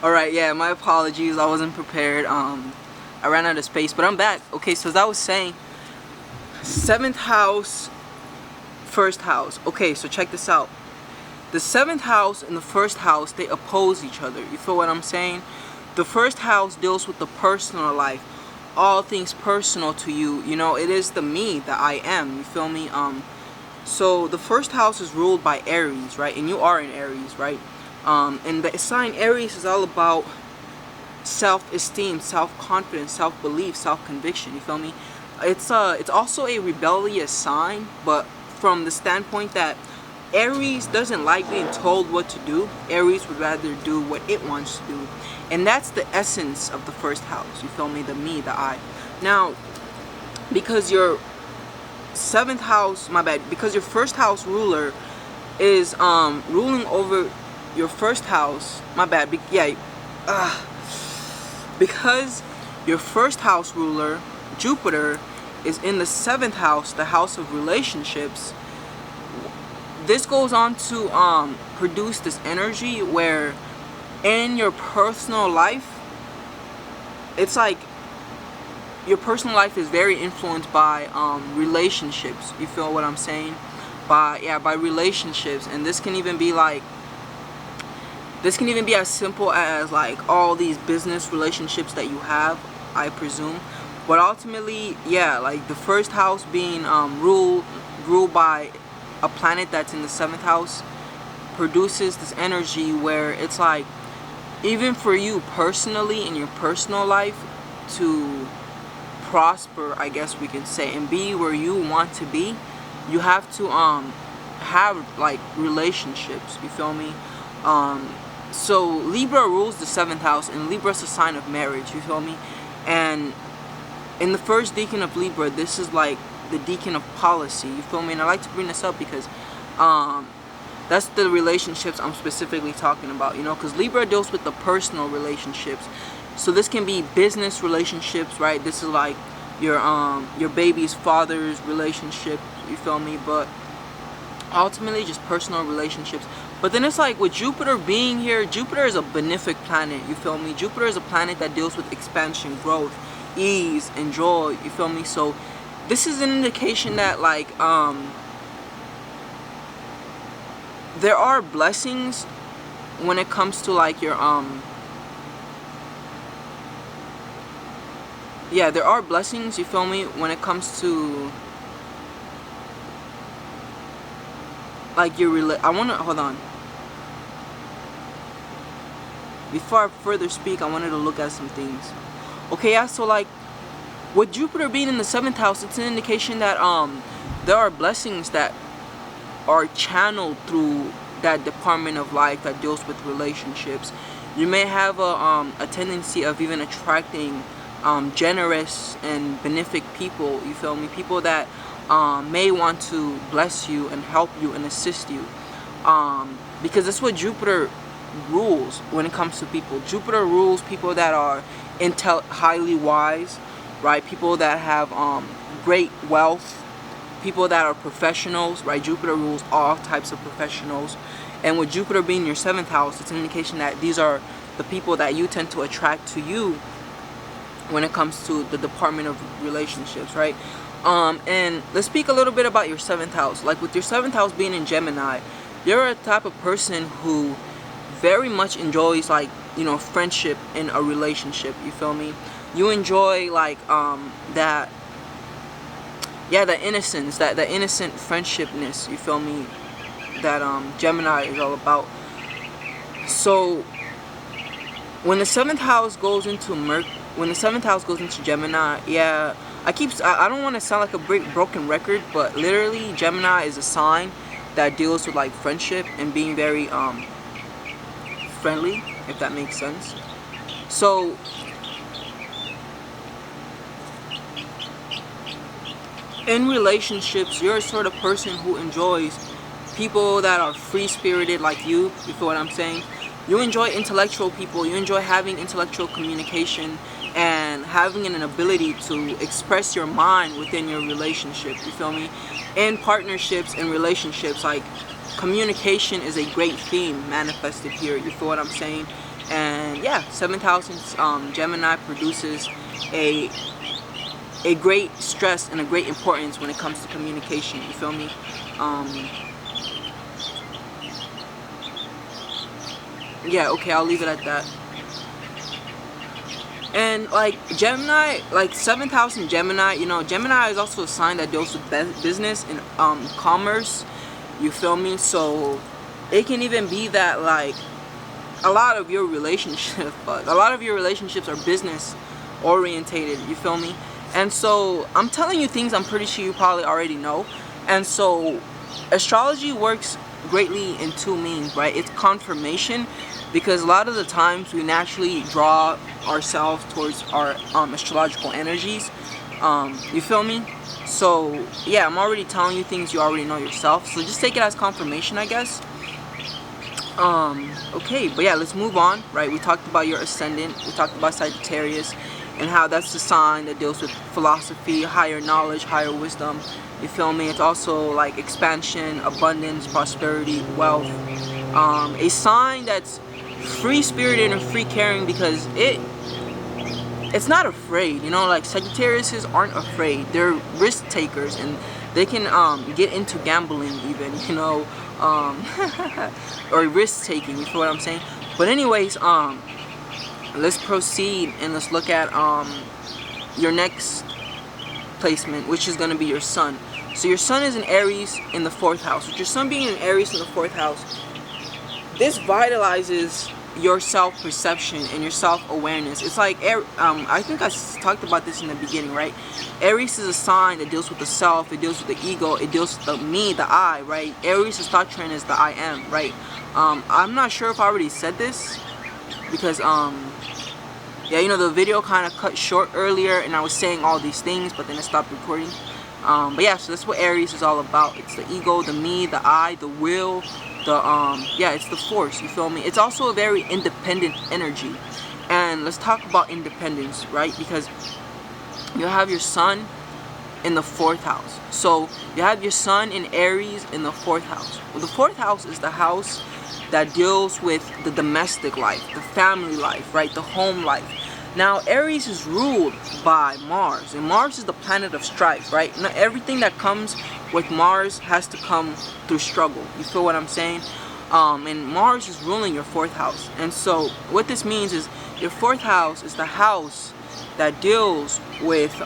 Alright, yeah, my apologies. I wasn't prepared. I ran out of space, but I'm back. Okay, so as I was saying, 7th house, 1st house. Okay, so check this out. The 7th house and the 1st house, they oppose each other. You feel what I'm saying? The 1st house deals with the personal life. All things personal to you. You know, it is the me that I am. You feel me? So the 1st house is ruled by Aries, right? And you are in Aries, right? And the sign Aries is all about self-esteem, self-confidence, self-belief, self-conviction. You feel me? It's also a rebellious sign, but from the standpoint that Aries doesn't like being told what to do. Aries would rather do what it wants to do. And that's the essence of the 1st house. You feel me? The me, the I. Now, because your 7th house, my bad, because your 1st house ruler is ruling over your 1st house, my bad, because your 1st house ruler, Jupiter, is in the 7th house, the house of relationships. This goes on to produce this energy where in your personal life, it's like your personal life is very influenced by relationships. You feel what I'm saying? By relationships. And this can even be as simple as like all these business relationships that you have, I presume. But ultimately, yeah, like the 1st house being ruled by a planet that's in the 7th house produces this energy where it's like, even for you personally in your personal life to prosper, I guess we can say, and be where you want to be, you have to have like relationships. You feel me? So Libra rules the 7th house, and Libra is a sign of marriage. You feel me? And in the 1st decan of Libra, this is like the decan of policy. You feel me? And I like to bring this up because that's the relationships I'm specifically talking about, you know, because Libra deals with the personal relationships. So this can be business relationships, right? This is like your baby's father's relationship, you feel me? But ultimately just personal relationships. But then it's like with Jupiter being here, Jupiter is a benefic planet, you feel me? Jupiter is a planet that deals with expansion, growth, ease, and joy, you feel me? So this is an indication that like there are blessings when it comes to like your there are blessings, you feel me, when it comes to like your hold on. Before I further speak, I wanted to look at some things. Okay, yeah, so like with Jupiter being in the 7th house, it's an indication that there are blessings that are channeled through that department of life that deals with relationships. You may have a tendency of even attracting generous and benefic people, you feel me? People that may want to bless you and help you and assist you. Because that's what Jupiter rules when it comes to people. Jupiter rules people that are highly wise, right? People that have great wealth, people that are professionals, right? Jupiter rules all types of professionals. And with Jupiter being your 7th house, it's an indication that these are the people that you tend to attract to you when it comes to the department of relationships, right? And let's speak a little bit about your 7th house. Like with your 7th house being in Gemini, you're a type of person who very much enjoys like, you know, friendship in a relationship, you feel me? You enjoy like the innocence, the innocent friendshipness, you feel me, that Gemini is all about. So when the 7th house goes into Gemini, yeah, I don't want to sound like a broken record, but literally Gemini is a sign that deals with like friendship and being very friendly, if that makes sense. So in relationships, you're a sort of person who enjoys people that are free-spirited like you feel what I'm saying? You enjoy intellectual people, you enjoy having intellectual communication and having an ability to express your mind within your relationship, you feel me? In partnerships and relationships, like communication is a great theme manifested here, you feel what I'm saying? And And yeah, 7th house in Gemini produces a great stress and a great importance when it comes to communication. You feel me? Yeah, okay, I'll leave it at that. And like Gemini, like 7th house in Gemini, you know, Gemini is also a sign that deals with business and commerce. You feel me? So it can even be that like a lot of your relationships are business orientated. You feel me? And so I'm telling you things I'm pretty sure you probably already know. And so astrology works greatly in two means, right? It's confirmation, because a lot of the times we naturally draw ourselves towards our astrological energies. You feel me? So yeah, I'm already telling you things you already know yourself, so just take it as confirmation, I guess. Okay, but yeah, let's move on, right? We talked about your ascendant, we talked about Sagittarius, and how that's the sign that deals with philosophy, higher knowledge, higher wisdom. You feel me? It's also like expansion, abundance, prosperity, wealth. A sign that's free-spirited and free-caring, because it's not afraid, you know, like Sagittariuses aren't afraid. They're risk takers, and they can get into gambling even, you know, or risk taking, you feel what I'm saying? But anyways, let's proceed and let's look at your next placement, which is going to be your sun. So your sun is in Aries in the 4th house. With your sun being in Aries in the 4th house, this vitalizes your self-perception and your self-awareness. It's like, I think I talked about this in the beginning, right? Aries is a sign that deals with the self, it deals with the ego, it deals with the me, the I, right? Aries' thought trend is the I am, right? I'm not sure if I already said this, because, yeah, you know, the video kind of cut short earlier, and I was saying all these things, but then I stopped recording. But yeah, so that's what Aries is all about. It's the ego, the me, the I, the will, yeah, it's the force, you feel me? It's also a very independent energy. And let's talk about independence, right? Because you have your sun in the 4th house. So you have your sun in Aries in the 4th house. Well, the 4th house is the house that deals with the domestic life, the family life, right? The home life. Now, Aries is ruled by Mars, and Mars is the planet of strife, right? Now, everything that comes with Mars has to come through struggle. You feel what I'm saying? And Mars is ruling your 4th house. And so what this means is your 4th house is the house that deals with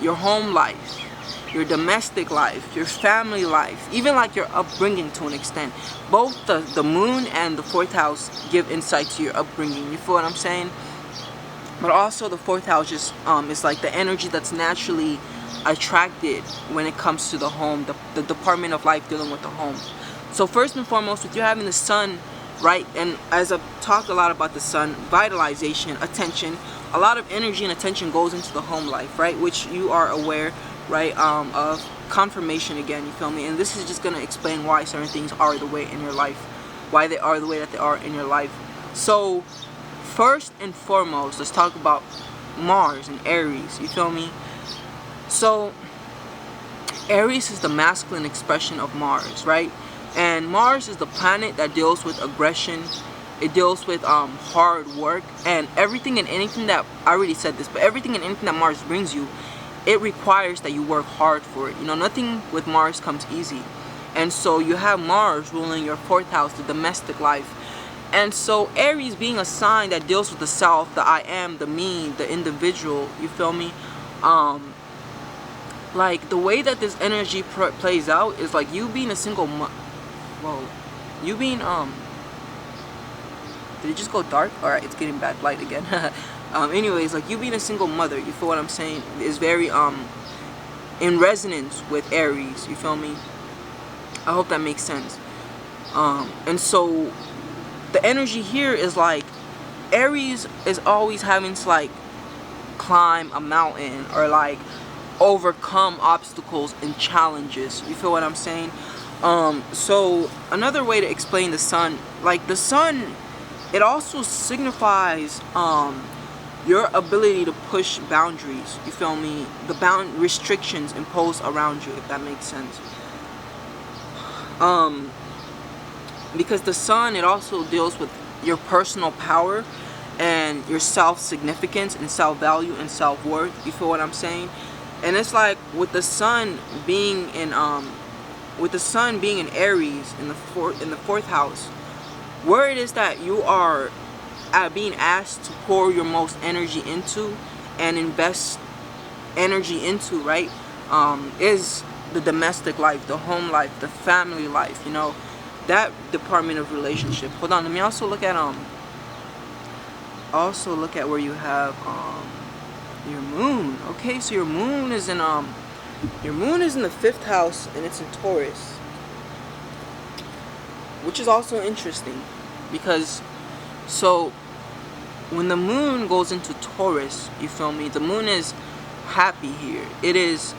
your home life, your domestic life, your family life, even like your upbringing to an extent. Both the moon and the 4th house give insight to your upbringing. You feel what I'm saying? But also the 4th house just is like the energy that's naturally attracted when it comes to the home, the department of life dealing with the home. So first and foremost, with you having the sun, right, and as I've talked a lot about the sun, vitalization, attention, a lot of energy and attention goes into the home life, right, which you are aware, right, of confirmation again, you feel me? And this is just going to explain why certain things are the way in your life, why they are the way that they are in your life. So first and foremost, let's talk about Mars and Aries, you feel me? So Aries is the masculine expression of Mars, right? And Mars is the planet that deals with aggression. It deals with hard work, and everything and anything that, I already said this, but everything and anything that Mars brings you, it requires that you work hard for it. You know, nothing with Mars comes easy. And so you have Mars ruling your 4th house, the domestic life. And so Aries being a sign that deals with the self, the I am, the me, the individual, you feel me? Like the way that this energy plays out is like you being a single you being did it just go dark? Alright, it's getting bad light again. Anyways, like you being a single mother, you feel what I'm saying, is very in resonance with Aries, you feel me? I hope that makes sense. And so the energy here is like Aries is always having to like climb a mountain or like overcome obstacles and challenges, you feel what I'm saying? So another way to explain the sun, like the sun, it also signifies your ability to push boundaries, you feel me? The restrictions imposed around you, if that makes sense. Because the sun, it also deals with your personal power, and your self-significance and self-value and self-worth. You feel what I'm saying? And it's like with the sun being in Aries in the fourth house, where it is that you are being asked to pour your most energy into and invest energy into, right, is the domestic life, the home life, the family life, you know, that department of relationship. Hold on, let me also look at where you have your moon. Okay, so your moon is in the fifth house, and it's in Taurus, which is also interesting because so when the moon goes into Taurus, you feel me, the moon is happy here. It is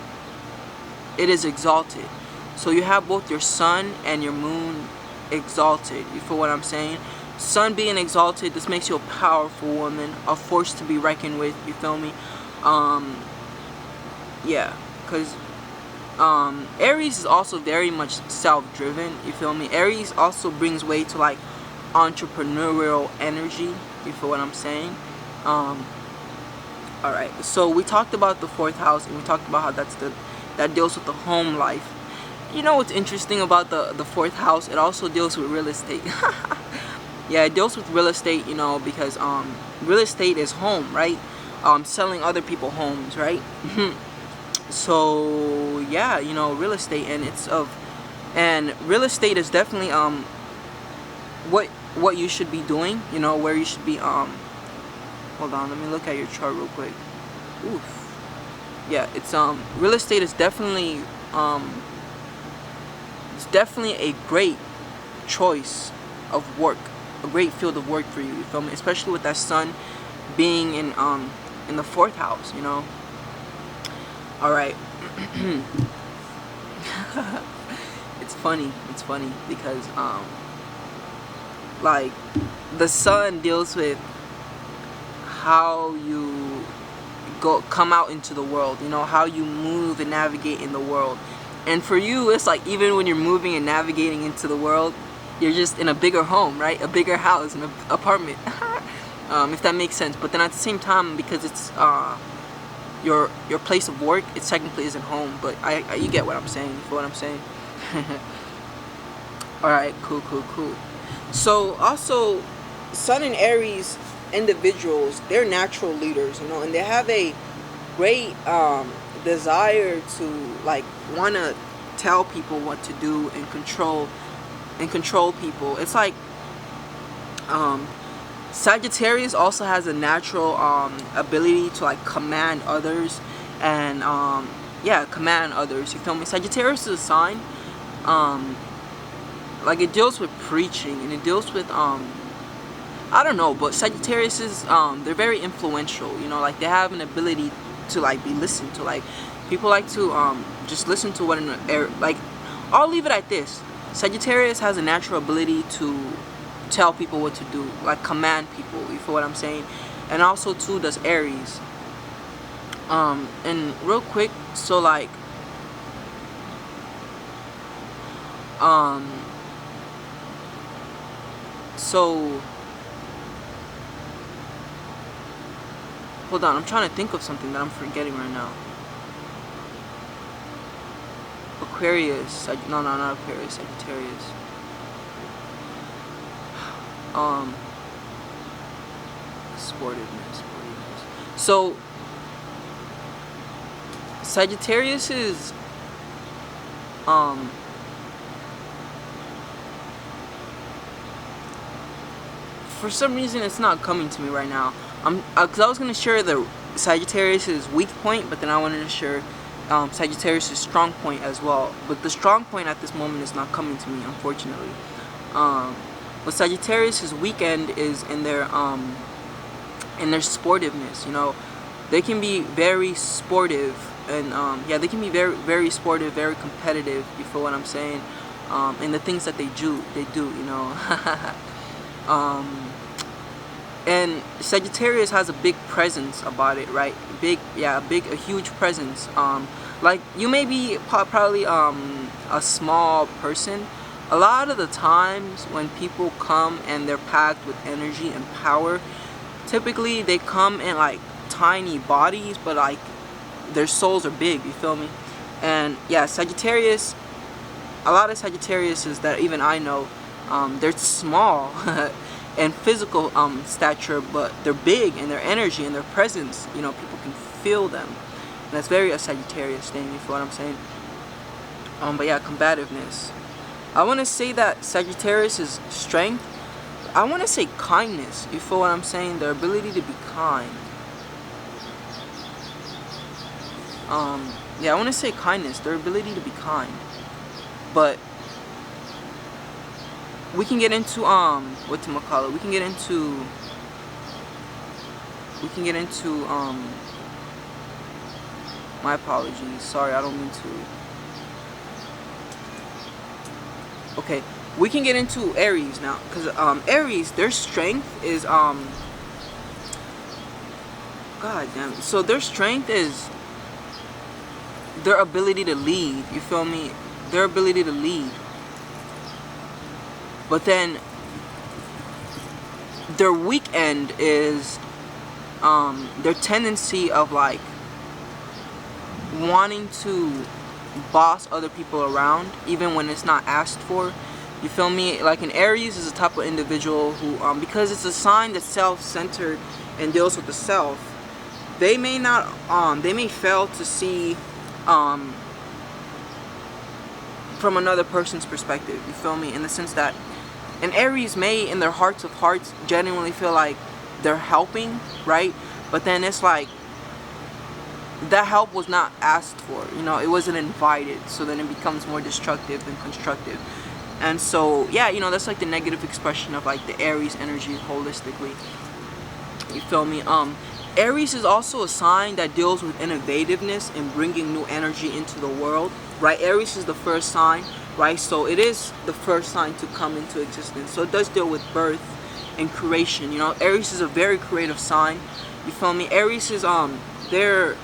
exalted. So you have both your sun and your moon exalted. You feel what I'm saying? Sun being exalted, this makes you a powerful woman, a force to be reckoned with. You feel me? Yeah, because Aries is also very much self-driven. You feel me? Aries also brings way to like entrepreneurial energy. You feel what I'm saying? Alright, so we talked about the fourth house, and we talked about how that deals with the home life. You know what's interesting about the fourth house? It also deals with real estate. Yeah, it deals with real estate, you know, because real estate is home, right? Selling other people homes, right? So yeah, you know, real estate, and real estate is definitely what you should be doing, you know, where you should be hold on, let me look at your chart real quick. Oof. Yeah, it's real estate is definitely a great choice of work, a great field of work for you. You feel me? Especially with that sun being in the fourth house, you know. All right. It's funny because like the sun deals with how you come out into the world, you know, how you move and navigate in the world. And for you, it's like even when you're moving and navigating into the world, you're just in a bigger home, right? A bigger house, an apartment. If that makes sense. But then at the same time, because it's your place of work, it technically isn't home. But you get what I'm saying. You feel what I'm saying? Alright, cool. So also, Sun and Aries individuals, they're natural leaders, you know, and they have a great desire to like want to tell people what to do and control people. It's like Sagittarius also has a natural ability to like command others and command others. You feel me? Sagittarius is a sign like it deals with preaching, and it deals with I don't know, but Sagittarius is they're very influential, you know, like they have an ability to like be listened to. Like people like to just listen to what like I'll leave it at this. Sagittarius has a natural ability to tell people what to do, like command people, you feel what I'm saying? And also too does Aries. And real quick, so like so hold on, I'm trying to think of something that I'm forgetting right now. Aquarius, no, not Aquarius, Sagittarius. Sportiveness. So Sagittarius is for some reason it's not coming to me right now. Because I was gonna share the Sagittarius's weak point, but then I wanted to share Sagittarius's strong point as well. But the strong point at this moment is not coming to me, unfortunately. But Sagittarius's weekend is in their sportiveness. You know, they can be very sportive, and they can be very, very sportive, very competitive. You feel what I'm saying? And the things that they do. You know. And Sagittarius has a big presence about it, right? A huge presence. Like you may be probably a small person. A lot of the times when people come and they're packed with energy and power, typically they come in like tiny bodies, but like their souls are big, you feel me? And yeah, Sagittarius, a lot of Sagittariuses that even I know, they're small and physical stature, but they're big in their energy and their presence. You know, people can feel them. And that's very a Sagittarius thing, you feel what I'm saying? But yeah, combativeness. I want to say that Sagittarius is strength. I want to say kindness, you feel what I'm saying? Their ability to be kind. Yeah, I want to say kindness, their ability to be kind. But we can get into whatchamacallit, we can get into my apologies, sorry, I don't mean to. Okay, we can get into Aries now, because Aries, their strength is god damn it. So their strength is their ability to lead, you feel me? Their ability to lead. But then their weekend is their tendency of like wanting to boss other people around even when it's not asked for, you feel me? Like an Aries is a type of individual who because it's a sign that's self-centered and deals with the self, they may not they may fail to see from another person's perspective, you feel me? In the sense that an Aries may, in their hearts of hearts, genuinely feel like they're helping, right? But then it's like that help was not asked for, you know, it wasn't invited, so then it becomes more destructive than constructive. And so yeah, you know, that's like the negative expression of like the Aries energy holistically, you feel me? Aries is also a sign that deals with innovativeness and bringing new energy into the world, right? Aries is the first sign, right? So it is the first sign to come into existence, so it does deal with birth and creation, you know. Aries is a very creative sign, you feel me? Aries is their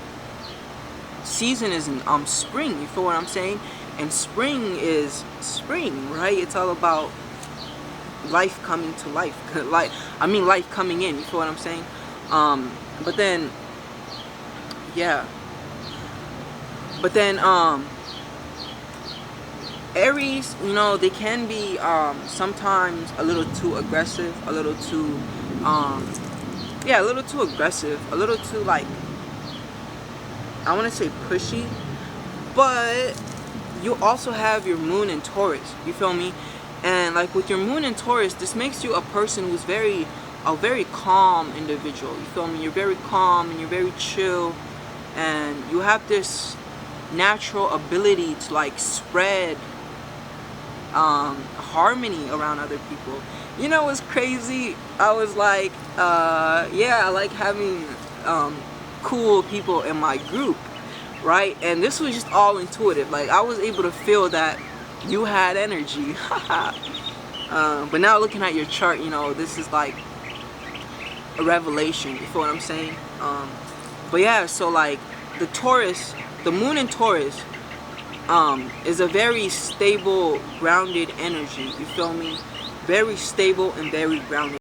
season is in spring, you feel what I'm saying? And spring is spring, right? It's all about life coming to life, like life coming in, you feel what I'm saying? But then yeah, but then Aries, you know, they can be sometimes a little too aggressive, a little too yeah, a little too aggressive, a little too like, I want to say pushy. But you also have your moon in Taurus, you feel me? And like with your moon in Taurus, this makes you a person who's a very calm individual, you feel me? You're very calm and you're very chill, and you have this natural ability to like spread harmony around other people. You know what's crazy? I was like yeah, I like having cool people in my group, right? And this was just all intuitive, like I was able to feel that you had energy. But now looking at your chart, you know, this is like a revelation, you feel what I'm saying? But yeah, so like the Taurus, the moon in Taurus is a very stable, grounded energy, you feel me? Very stable and very grounded.